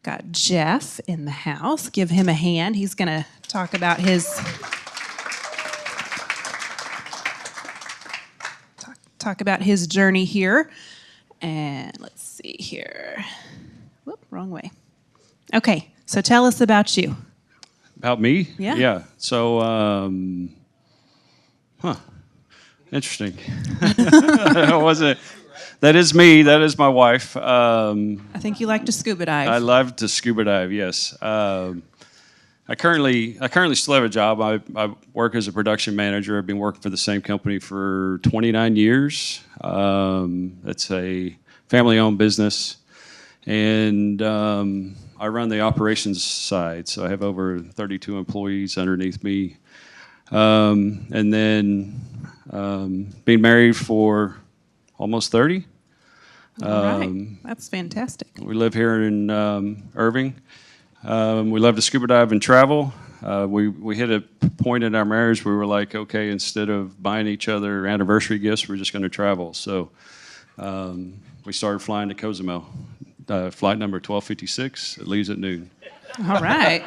Got Jeff in the house. Give him a hand. He's going to talk about his journey here. And let's see here. Whoop, wrong way. Okay, so tell us about you. About me? Yeah. Yeah. So, interesting. That is me. That is my wife. I think you like to scuba dive. I love to scuba dive. Yes. I currently still have a job. I work as a production manager. I've been working for the same company for 29 years. It's a family-owned business, and I run the operations side. So I have over 32 employees underneath me, and then being married for almost 30. All right. That's fantastic. We live here in Irving. We love to scuba dive and travel. We hit a point in our marriage where we were like, okay, instead of buying each other anniversary gifts, we're just going to travel. So we started flying to Cozumel. Flight number 1256. It leaves at noon. All right.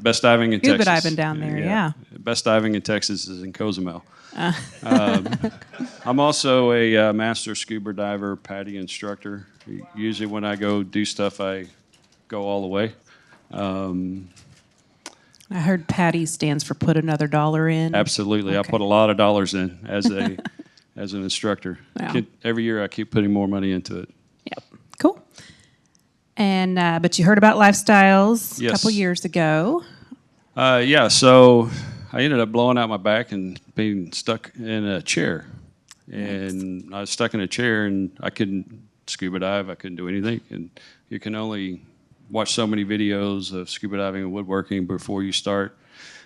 Best diving in Texas. Scuba diving down there, yeah. Best diving in Texas is in Cozumel. I'm also a master scuba diver, PADI instructor. Usually when I go do stuff, I go all the way. I heard PADI stands for put another dollar in. Absolutely. Okay. I put a lot of dollars in as an instructor. Wow. Every year I keep putting more money into it. Yep. Cool. And but you heard about Lifestyles a Yes. couple years ago. Yeah, so I ended up blowing out my back and being stuck in a chair. And I was stuck in a chair and I couldn't scuba dive. I couldn't do anything. And you can only watch so many videos of scuba diving and woodworking before you start.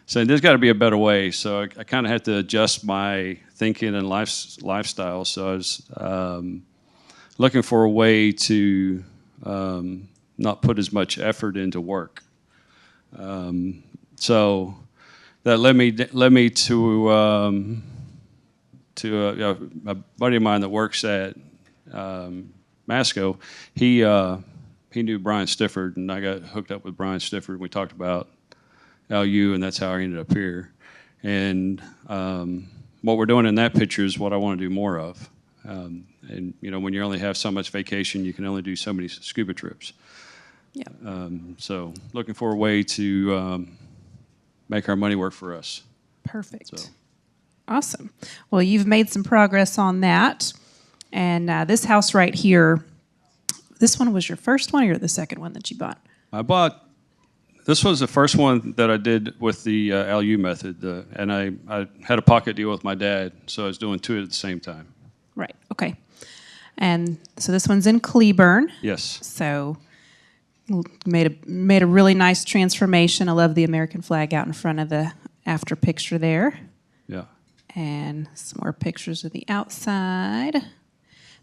So there's got to be a better way. So I kind of had to adjust my thinking and lifestyle. So I was looking for a way to not put as much effort into work. So that led me to a buddy of mine that works at Masco. He knew Brian Stifford, and I got hooked up with Brian Stifford. And we talked about LU, and that's how I ended up here. And what we're doing in that picture is what I want to do more of. And when you only have so much vacation, you can only do so many scuba trips. Yeah. So looking for a way to make our money work for us. Perfect. So. Awesome. Well, you've made some progress on that. And this house right here, this one was your first one or the second one that you bought? This was the first one that I did with the LU method. And I had a pocket deal with my dad, so I was doing two at the same time. Right. Okay. And so this one's in Cleburne. Yes. So made a really nice transformation. I love the American flag out in front of the after picture there. Yeah. And some more pictures of the outside.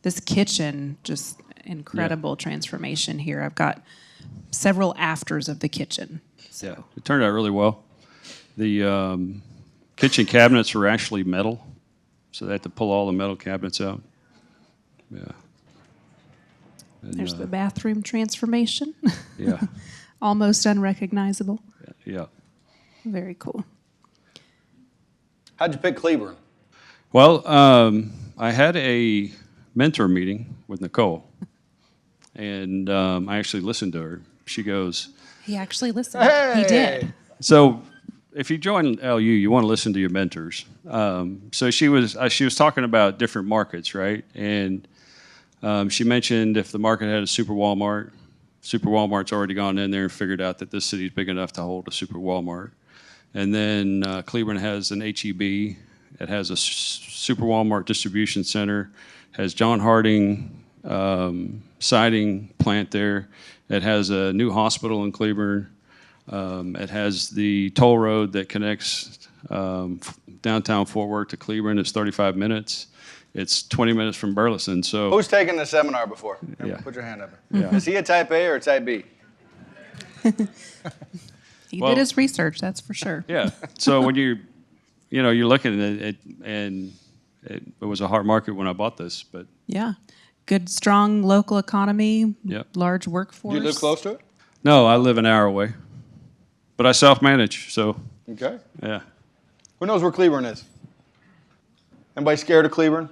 This kitchen, just incredible transformation here. I've got several afters of the kitchen. So. Yeah, it turned out really well. The kitchen cabinets were actually metal, so they had to pull all the metal cabinets out. Yeah. And, There's the bathroom transformation. Yeah. Almost unrecognizable. Yeah. Very cool. How'd you pick Cleburne? Well, I had a mentor meeting with Nicole, and I actually listened to her. She goes, He actually listened. Hey! He did. so if you join LU, you want to listen to your mentors. So she was talking about different markets, right? And she mentioned if the market had a super Walmart's already gone in there and figured out that this city is big enough to hold a super Walmart. And then Cleburne has an HEB. It has a super Walmart distribution center. Has John Harding siding plant there. It has a new hospital in Cleburne. It has the toll road that connects downtown Fort Worth to Cleburne. It's 35 minutes. It's 20 minutes from Burleson. So Who's taken the seminar before? Yeah. Put your hand up. Yeah. Is he a type A or a type B? He did his research, that's for sure. Yeah. So when you're looking at it, and it was a hard market when I bought this, but Yeah. good, strong local economy, Yep. large workforce. Do you live close to it? No, I live an hour away, but I self-manage, so Okay. yeah. Who knows where Cleburne is? Anybody scared of Cleburne?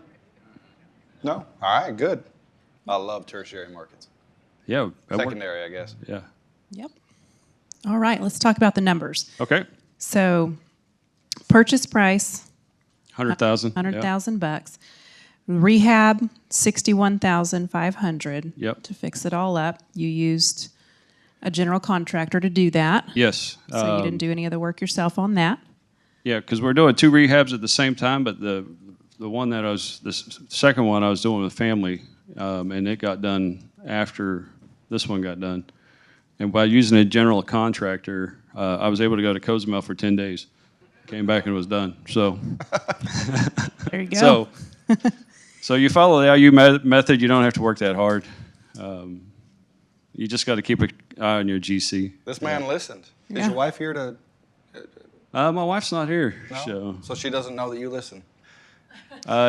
No? All right, good. I love tertiary markets. Yeah. that worked. Secondary, I guess. Yeah. Yep. All right, let's talk about the numbers. Okay. So, purchase price, 100,000. $100,000. Rehab, 61,500. Yep. To fix it all up. You used a general contractor to do that. Yes. So you didn't do any of the work yourself on that. Yeah, because we're doing 2 rehabs at the same time, but the second one I was doing with family, and it got done after this one got done. And by using a general contractor, I was able to go to Cozumel for 10 days. Came back and it was done. So, There you go. so you follow the LU method. You don't have to work that hard. You just got to keep an eye on your GC. This man listened. Is Yeah. your wife here to? My wife's not here, No? So she doesn't know that you listen.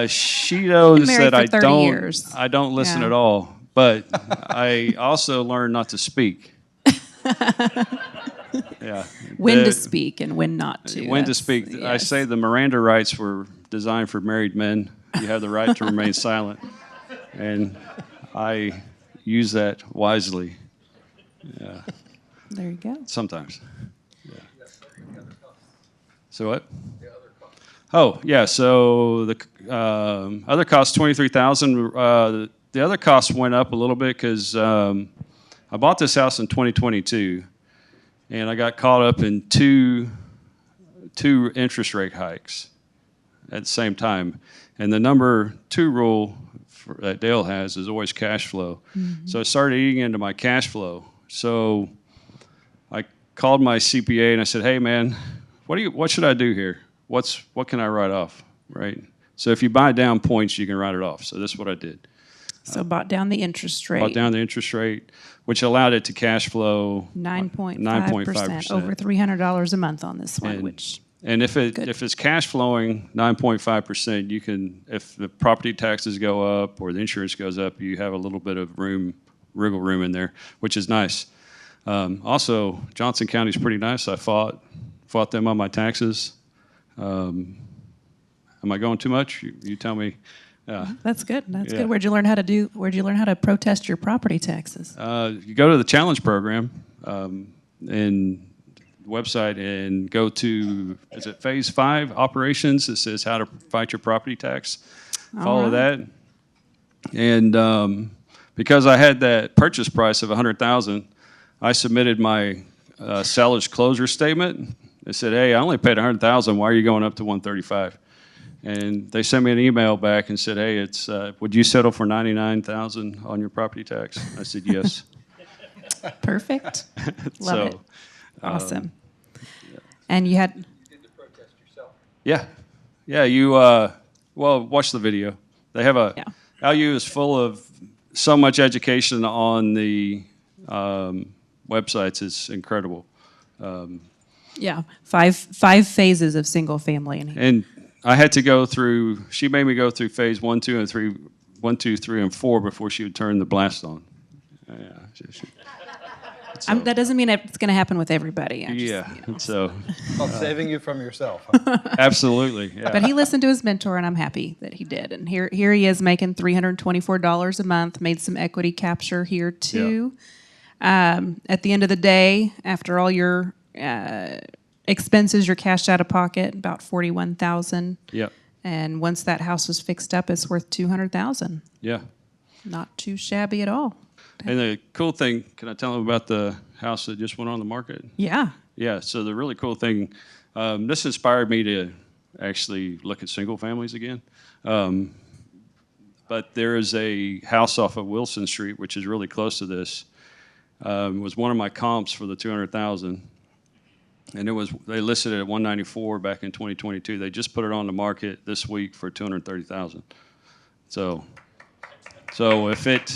she knows Been married that for 30 years. I don't listen Yeah. at all. But I also learned not to speak. Yeah. When to speak and when not to. When to That's- speak. I yes. say the Miranda rights were designed for married men. You have the right to remain silent. And I use that wisely There you go. sometimes. Yeah. So what? Oh, yeah. So the other cost, $23,000. The other costs went up a little bit because I bought this house in 2022, and I got caught up in two interest rate hikes at the same time. And the number 2 rule that Dale has is always cash flow. Mm-hmm. So it started eating into my cash flow. So I called my CPA and I said, "Hey, man, what should I do here? What can I write off, right?" So if you buy down points, you can write it off. So this is what I did. So bought down the interest rate. Brought down the interest rate, which allowed it to cash flow 9.5%, over $300 a month on this one, And if it's cash flowing 9.5%, you can, if the property taxes go up or the insurance goes up, you have a little bit of wriggle room in there, which is nice. Also, Johnson County is pretty nice. I fought them on my taxes. Am I going too much? You tell me. That's good. That's Yeah. good. Where'd you learn how to protest your property taxes? You go to the challenge program and website and go to, is it phase 5 operations? It says how to fight your property tax. Follow that. And because I had that purchase price of $100,000, I submitted my seller's closure statement. They said, "Hey, I only paid $100,000. Why are you going up to $135,000?" And they sent me an email back and said, "Hey, it's would you settle for $99,000 on your property tax?" I said, "Yes." Perfect. Love it. So, Awesome. And you had, You did the protest yourself. yeah. You watch the video. They have Yeah. LU is full of so much education on the websites. It's incredible. five phases of single family in here. And I had to go through. She made me go through phase 1, 2, and 3, 1, 2, 3, and 4 before she would turn the blast on. So, That doesn't mean it's going to happen with everybody. So It's called saving you from yourself. Huh? absolutely. Yeah. But he listened to his mentor, and I'm happy that he did. And here he is making $324 a month, made some equity capture here too. At the end of the day, after all your expenses, you're cashed out of pocket, about $41,000. Yep. And once that house was fixed up, it's worth $200,000. Yeah. Not too shabby at all. And the cool thing, can I tell them about the house that just went on the market? Yeah. Yeah, so the really cool thing, this inspired me to actually look at single families again. But there is a house off of Wilson Street, which is really close to this. It was one of my comps for the $200,000. And they listed it at $194 back in 2022. They just put it on the market this week for $230,000. So if it...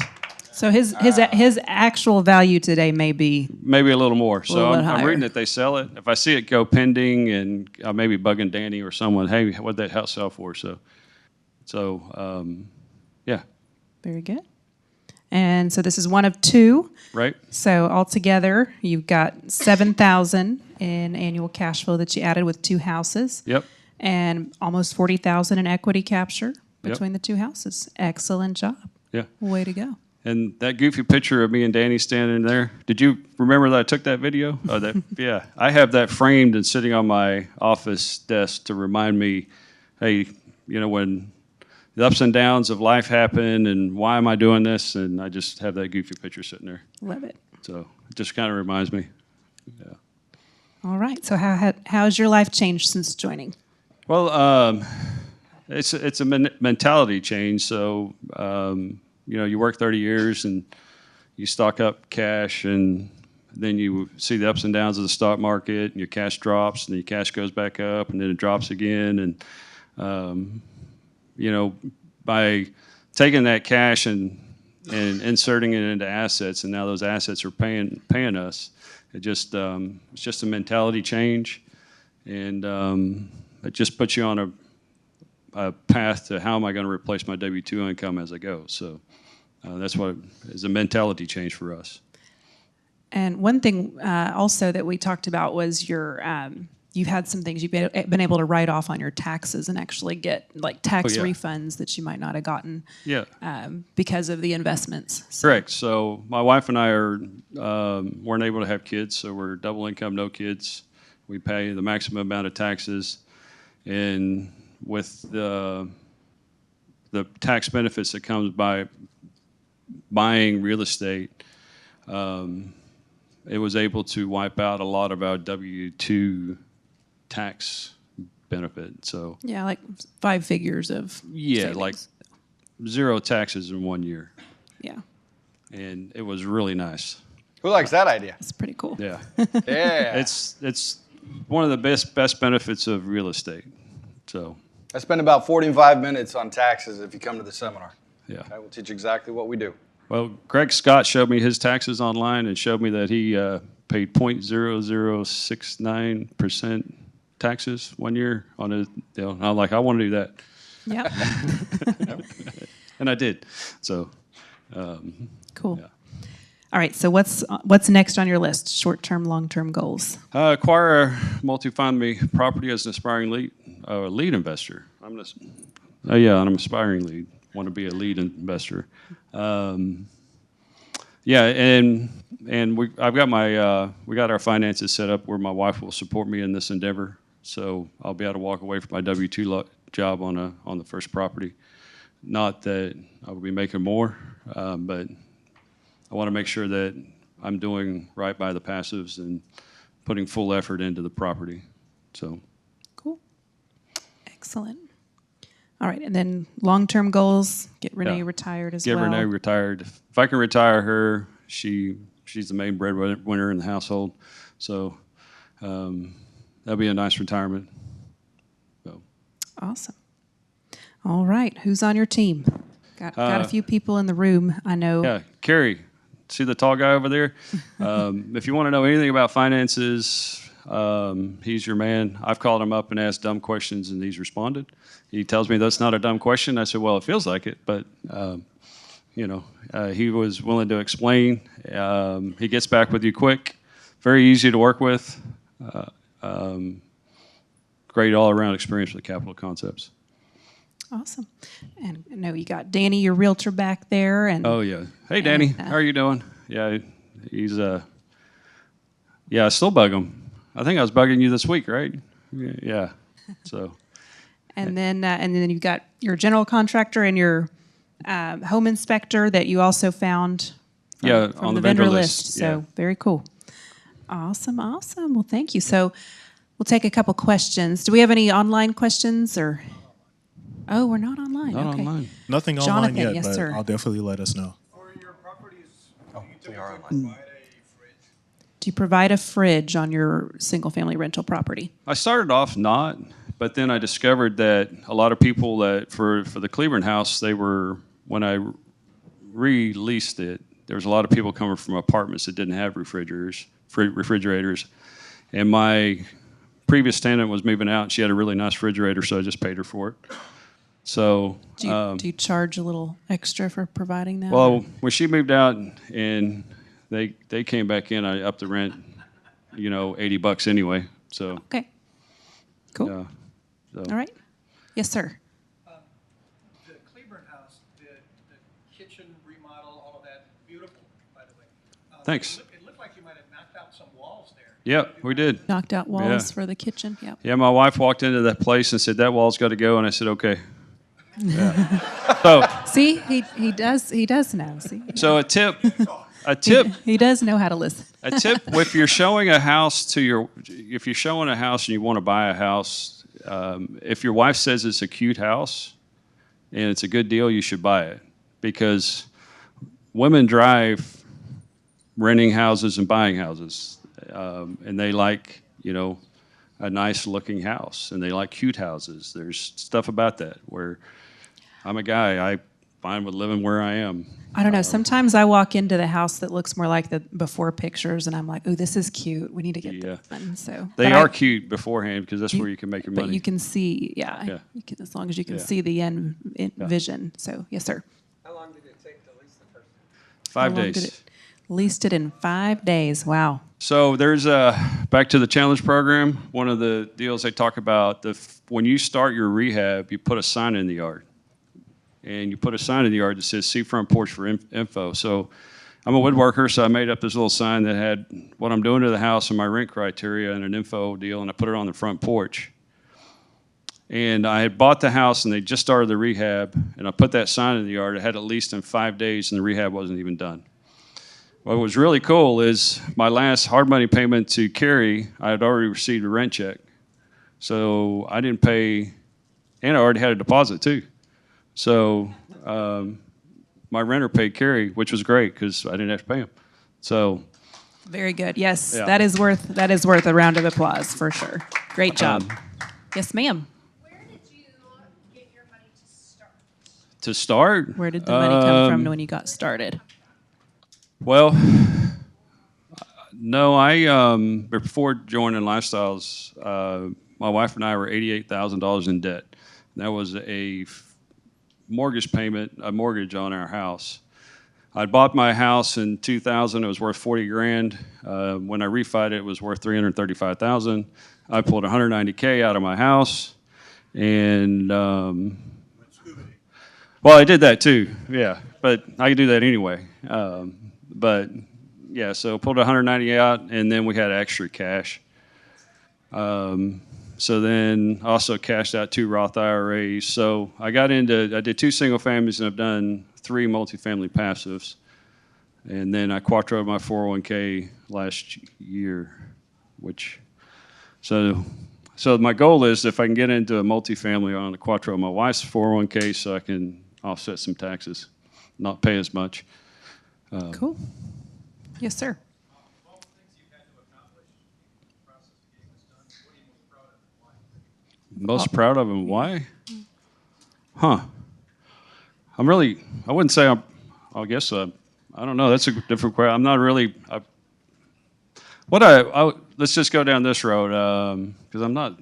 So his actual value today may be maybe a little more. little bit I'm higher. reading that they sell it. If I see it go pending, and maybe bugging Danny or someone, "Hey, what'd that house sell for?" So yeah. very good. And so this is one of two. Right? So altogether, you've got 7,000 in annual cash flow that you added with two houses. Yep. And almost 40,000 in equity capture Yep. between the two houses. Excellent job. Yeah. Way to go. And that goofy picture of me and Danny standing there, did you remember that I took that video? Oh, that, yeah. I have that framed and sitting on my office desk to remind me, hey, when the ups and downs of life happen and why am I doing this? And I just have that goofy picture sitting there. Love it. So it just kind of reminds me. Yeah. All right. So how's your life changed since joining? Well, it's a mentality change. So, you work 30 years and you stock up cash, and then you see the ups and downs of the stock market, and your cash drops, and your cash goes back up, and then it drops again. And, by taking that cash and inserting it into assets, and now those assets are paying us, it's just a mentality change. And it just puts you on a path to how am I going to replace my W-2 income as I go. So that's what is a mentality change for us. And one thing also that we talked about was you've had some things you've been able to write off on your taxes and actually get like tax refunds that you might not have gotten because of the investments. So. Correct. So my wife and I weren't able to have kids, so we're double income, no kids. We pay the maximum amount of taxes, and with the tax benefits that comes by buying real estate, it was able to wipe out a lot of our W-2 tax benefit. So yeah, like 5 figures of savings. Like 0 taxes in 1 year. Yeah, and it was really nice. Who likes that idea? it's pretty cool. Yeah, Yeah. it's one of the best benefits of real estate. So I spend about 45 minutes on taxes if you come to the seminar. yeah. I will teach exactly what we do. Well, Greg Scott showed me his taxes online and showed me that he paid 0.0069% taxes 1 year on his deal. And I'm like, I want to do that. Yeah. And I did. So Cool. Yeah. All right. So what's next on your list? Short-term, long-term goals. Acquire a multifamily property as an aspiring lead investor. I'm an aspiring lead. Want to be a lead investor. And we got our finances set up where my wife will support me in this endeavor. So I'll be able to walk away from my W-2 job on the first property. Not that I will be making more, but I want to make sure that I'm doing right by the passives and putting full effort into the property. So Cool. Excellent. All right. And then long-term goals, get Renee retired as well. Get Renee retired. If I can retire her, she's the main breadwinner in the household. So that'll be a nice retirement. So. Awesome. All right. Who's on your team? Got a few people in the room, I know. Yeah, Kerry. See the tall guy over there? If you want to know anything about finances, he's your man. I've called him up and asked dumb questions, and he's responded. He tells me that's not a dumb question. I said, well, it feels like it, but he was willing to explain. He gets back with you quick, very easy to work with. Great all-around experience with capital concepts. Awesome. And I know you got Danny, your realtor, back there. And oh, yeah. Hey, Danny. How are you doing? Yeah, he's I still bug him. I think I was bugging you this week, right? Yeah. So. And then you've got your general contractor and your home inspector that you also found from on the the vendor list. So very cool. Awesome. Well, thank you. So we'll take a couple questions. Do we have any online questions or? Oh, we're not online. Not okay. online. Nothing Jonathan, online yet, yes, but sir. I'll definitely let us know. For your properties, we are online. provide a fridge. Do you provide a fridge on your single-family rental property? I started off not, but then I discovered that a lot of people that for the Cleveland house, when I re-leased it, there was a lot of people coming from apartments that didn't have refrigerators. And my previous tenant was moving out, and she had a really nice refrigerator, so I just paid her for it. So, Do you charge a little extra for providing that? well, when she moved out and they came back in, I upped the rent, $80 anyway. So, Okay. Cool. yeah. So. All right. Yes, sir. The Cleburne house, the kitchen remodel, all of that, beautiful, by the way. Thanks. It looked like you might have knocked out some walls there. Yep, we did. Knocked out walls Yeah. for the kitchen. Yep. Yeah, my wife walked into that place and said, "That wall's got to go," and I said, "Okay." So, See, he does know. See, so a tip, he does know how to listen. a tip. If you're showing a house if you're showing a house and you want to buy a house, if your wife says it's a cute house and it's a good deal, you should buy it, because women drive renting houses and buying houses, and they like a nice looking house, and they like cute houses. There's stuff about that where I'm a guy. I fine with living where I am. I don't know. Sometimes I walk into the house that looks more like the before pictures, and I'm like, "Oh, this is cute. We need to get Yeah. this one." So They but are I- cute beforehand, because that's where you can make your But money. you can see, Yeah. you can, as long as you can Yeah. see the end vision. So yes, sir. How long did it take to lease the first one? 5 How long days. did it- Leased it in 5 days. Wow. So there's back to the challenge program. One of the deals they talk about, when you start your rehab, you put a sign in the yard, and you put a sign in the yard that says "See front porch for info." So I'm a woodworker, so I made up this little sign that had what I'm doing to the house and my rent criteria and an info deal, and I put it on the front porch. And I had bought the house, and they just started the rehab, and I put that sign in the yard. It had at least in 5 days, and the rehab wasn't even done. What was really cool is my last hard money payment to Carrie, I had already received a rent check. So I didn't pay, and I already had a deposit too. So my renter paid Carrie, which was great because I didn't have to pay him. So Very good. Yes, Yeah. that is worth a round of applause for sure. Great job. Yes, ma'am. Where did you get your money to start? to start, Where did the money come from when you got started? Well, no, before joining Lifestyles, my wife and I were $88,000 in debt. That was a mortgage on our house. I bought my house in 2000. It was worth 40 grand. When I refied it, it was worth 335,000. I pulled 190K out of my house, and well, I did that too. Yeah, but I could do that anyway. But yeah, so pulled 190 out, and then we had extra cash. So then also cashed out 2 Roth IRAs. So I did 2 single families, and I've done 3 multifamily passives. And then I quattroed my 401k last year, so my goal is, if I can get into a multifamily, I want to quattro my wife's 401k so I can offset some taxes, not pay as much. Cool. Yes, sir. All the things you've had to accomplish in the process of getting this done, what are you most proud of and why? Most proud of him. Why? Huh. I wouldn't say I guess, I don't know. That's a different question. I'm not really, let's just go down this road, because I'm not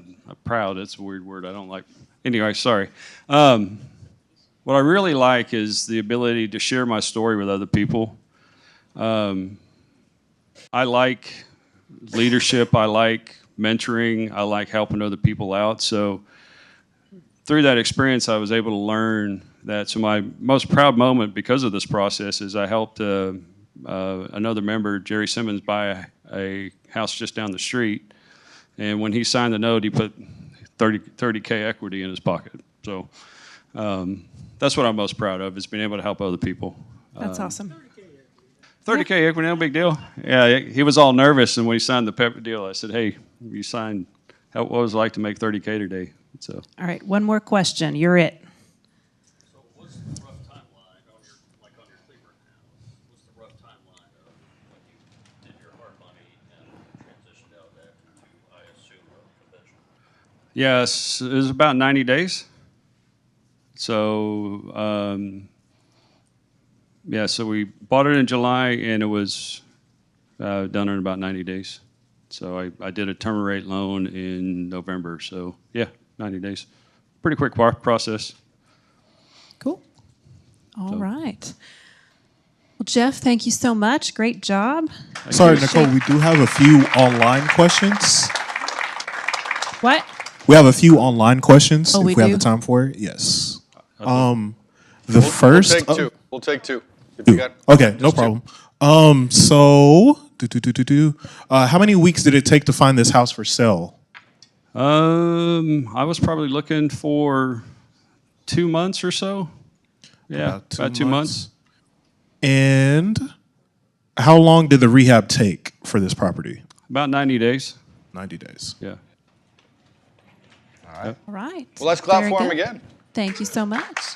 proud. It's a weird word. I don't like, anyway, sorry. What I really like is the ability to share my story with other people. I like leadership. I like mentoring. I like helping other people out. So through that experience, I was able to learn that. So my most proud moment because of this process is I helped another member, Jerry Simmons, buy a house just down the street. And when he signed the note, he put 30K equity in his pocket. So that's what I'm most proud of, is being able to help other people. That's awesome. 30K equity, no big deal. Yeah, he was all nervous, and when he signed the paper deal, I said, "Hey, you signed. What was it like to make 30K today?" So All right, one more question. You're it. So what's the rough timeline on your Cleburne house? What's the rough timeline of when you did your hard money and transitioned out of that to, I assume, a conventional? yes, it was about 90 days. So yeah, so we bought it in July, and it was done in about 90 days. So I did a term rate loan in November. So yeah, 90 days. Pretty quick process. Cool. All right. Well, Jeff, thank you so much. Great job. Sorry, Nicole, we do have a few online questions. What? We have a few online questions Oh, if we we have do? the time for it. Yes. The We'll first. take two. We'll take two. If you got Okay, no just two. problem. So, how many weeks did it take to find this house for sale? I was probably looking for 2 months or so. Yeah, about 2 months. And how long did the rehab take for this property? About 90 days. 90 days. Yeah. All right. Well, let's clap Very for him good. again. Thank you so much.